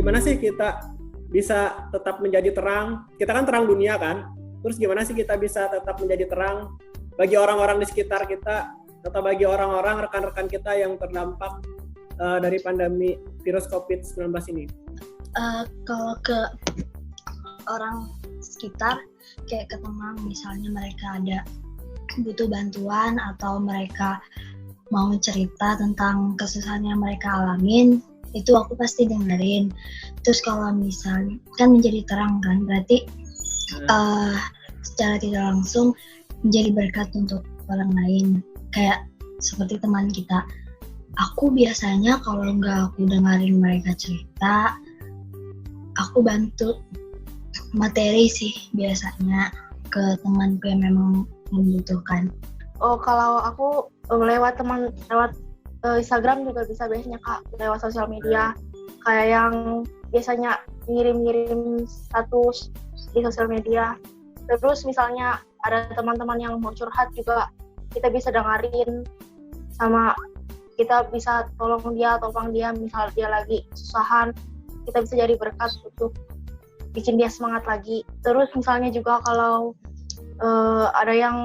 gimana sih kita bisa tetap menjadi terang? Kita kan terang dunia kan? Terus gimana sih kita bisa tetap menjadi terang bagi orang-orang di sekitar kita, atau bagi orang-orang rekan-rekan kita yang terdampak dari pandemi virus COVID-19 ini? Kalau ke orang sekitar, kayak ke teman, misalnya mereka ada butuh bantuan atau mereka mau cerita tentang kesusahan yang mereka alamin, itu aku pasti dengerin. Terus kalau misalnya kan menjadi terang kan, berarti secara tidak langsung menjadi berkat untuk orang lain. Kayak seperti teman kita, aku biasanya kalau nggak aku dengerin mereka cerita, aku bantu materi sih biasanya ke temanku yang memang membutuhkan. Oh, kalau aku lewat Instagram juga bisa biasanya Kak, lewat sosial media. Kayak yang biasanya ngirim-ngirim status di sosial media. Terus misalnya ada teman-teman yang mau curhat juga, kita bisa dengerin, sama kita bisa tolong dia, misal dia lagi kesusahan, kita bisa jadi berkat untuk bikin dia semangat lagi. Terus misalnya juga kalau ada yang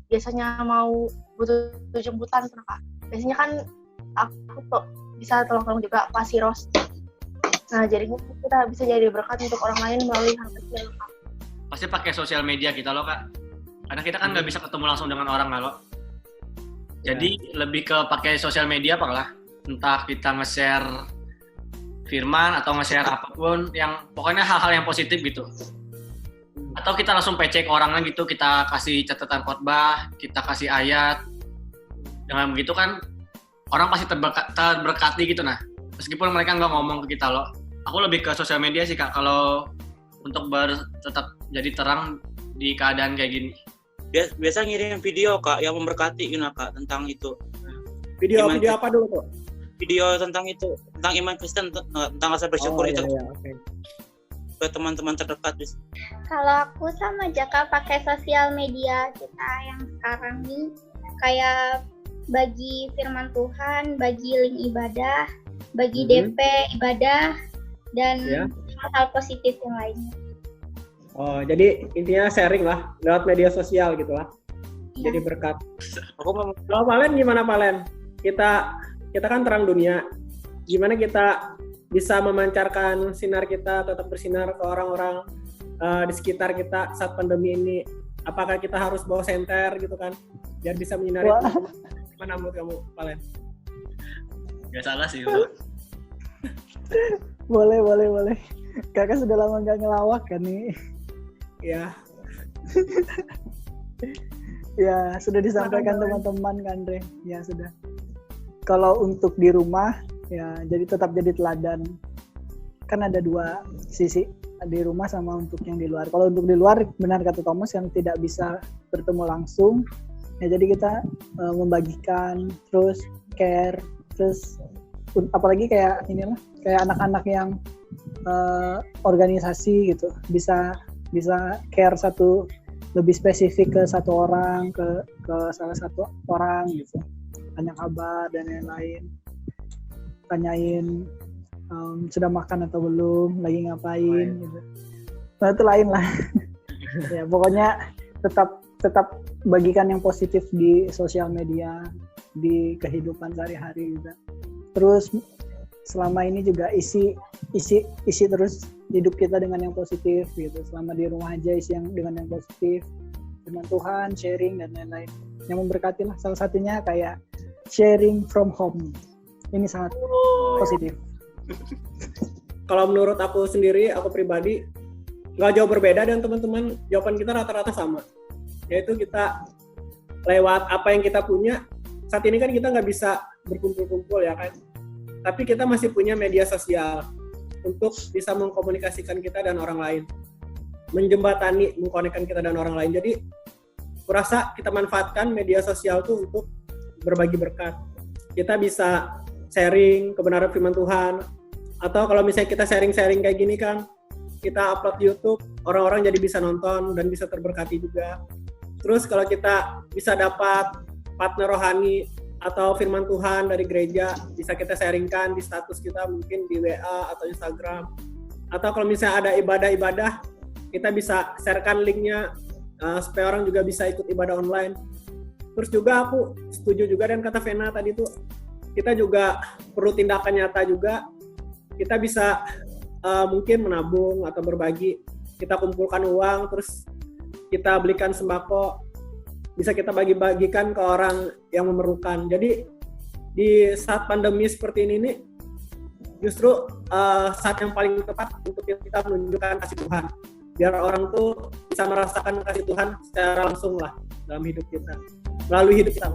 biasanya mau butuh jemputan, Kak. Biasanya kan aku tuh bisa tolong juga Pak Siros. Nah, jadinya kita bisa jadi berkat untuk orang lain melalui hal kecil, Kak. Pasti pakai sosial media kita loh, Kak. Karena kita kan nggak bisa ketemu langsung dengan orang kalau. Jadi lebih ke pakai sosial media lah. Entah kita nge-share firman atau nge-share apapun, yang pokoknya hal-hal yang positif gitu. Atau kita langsung PC ke orangnya gitu, kita kasih catatan khotbah, kita kasih ayat. Dengan begitu kan orang pasti terberkati gitu. Nah, meskipun mereka nggak ngomong ke kita loh. Aku lebih ke sosial media sih Kak, kalau untuk tetap jadi terang di keadaan kayak gini. Biasa ngirim video Kak yang memberkati Kak tentang itu. Video apa dulu kok? Video tentang itu, tentang iman Kristen, tentang rasa bersyukur itu. Okay. Ke teman-teman terdekat. Kalau aku sama Jaka pakai sosial media kita yang sekarang nih, kayak bagi firman Tuhan, bagi link ibadah, bagi DP ibadah, dan hal-hal positif yang lainnya. Oh, jadi intinya sharing lah lewat media sosial gitu lah. Jadi berkat. Kalau Palen gimana Palen? Kita kan terang dunia. Gimana kita bisa memancarkan sinar kita, tetap bersinar ke orang-orang di sekitar kita saat pandemi ini? Apakah kita harus bawa senter gitu kan, biar bisa menyinari? Gimana menurut kamu, Palen? Gak salah sih. Boleh. Kakak sudah lama nggak ngelawak kan nih? Ya. Ya, sudah disampaikan teman-teman kan, Re? Ya, sudah. Kalau untuk di rumah, ya jadi tetap jadi teladan. Kan ada dua sisi, di rumah sama untuk yang di luar. Kalau untuk di luar, benar kata Thomas, yang tidak bisa bertemu langsung, ya jadi kita membagikan, terus care, terus apalagi kayak inilah, kayak anak-anak yang organisasi gitu, bisa care satu, lebih spesifik ke satu orang, ke salah satu orang gitu, tanya kabar dan lain-lain, tanyain sudah makan atau belum, lagi ngapain gitu. Nah itu lain lah. Ya pokoknya tetap bagikan yang positif di sosial media, di kehidupan sehari-hari juga. Terus selama ini juga isi terus hidup kita dengan yang positif gitu. Selama di rumah aja isi yang dengan yang positif, dengan Tuhan, sharing dan lain-lain yang memberkati lah. Salah satunya kayak sharing from home, ini sangat positif. Kalau menurut aku sendiri, aku pribadi nggak jauh berbeda dengan teman-teman. Jawaban kita rata-rata sama, yaitu kita lewat apa yang kita punya. Saat ini kan kita nggak bisa berkumpul-kumpul ya kan, tapi kita masih punya media sosial untuk bisa mengkomunikasikan kita dan orang lain, menjembatani, mengkonekkan kita dan orang lain. Jadi kurasa kita manfaatkan media sosial itu untuk berbagi berkat. Kita bisa sharing kebenaran firman Tuhan, atau kalau misalnya kita sharing-sharing kayak gini kan, kita upload di YouTube, orang-orang jadi bisa nonton dan bisa terberkati juga. Terus kalau kita bisa dapat partner rohani atau firman Tuhan dari gereja bisa kita sharingkan di status kita, mungkin di WA atau Instagram. Atau kalau misalnya ada ibadah-ibadah, kita bisa sharekan linknya supaya orang juga bisa ikut ibadah online. Terus juga aku setuju juga dengan kata Vena tadi tuh, kita juga perlu tindakan nyata juga. Kita bisa mungkin menabung atau berbagi. Kita kumpulkan uang, terus kita belikan sembako, bisa kita bagi-bagikan ke orang yang memerlukan. Jadi di saat pandemi seperti ini nih, justru saat yang paling tepat untuk kita menunjukkan kasih Tuhan. Biar orang tuh bisa merasakan kasih Tuhan secara langsung lah dalam hidup kita, melalui hidup kita.